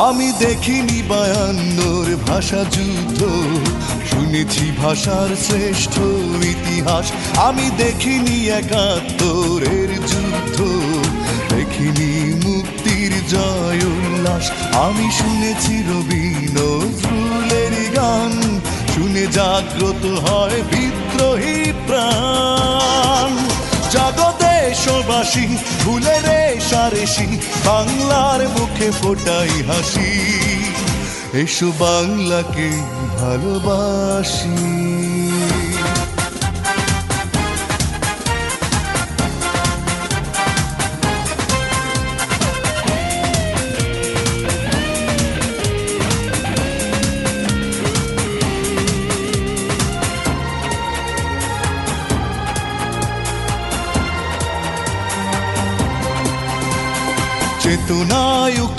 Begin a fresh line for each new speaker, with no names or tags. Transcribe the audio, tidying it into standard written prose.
আমি দেখিনি 52 ভাষা যুদ্ধ, শুনেছি ভাষার শ্রেষ্ঠ ইতিহাস। আমি দেখিনি 71-এর যুদ্ধ, দেখিনি মুক্তির জয় উল্লাস। আমি শুনেছি রবি নজরুলের গান, শুনে জাগ্রত হয় বিদ্রোহী প্রাণ। জাগো দেশবাসী, ভুলে রে সারেসি, বাংলার মুখে ফোটাই হাসি। এসো বাংলাকে ভালোবাসি।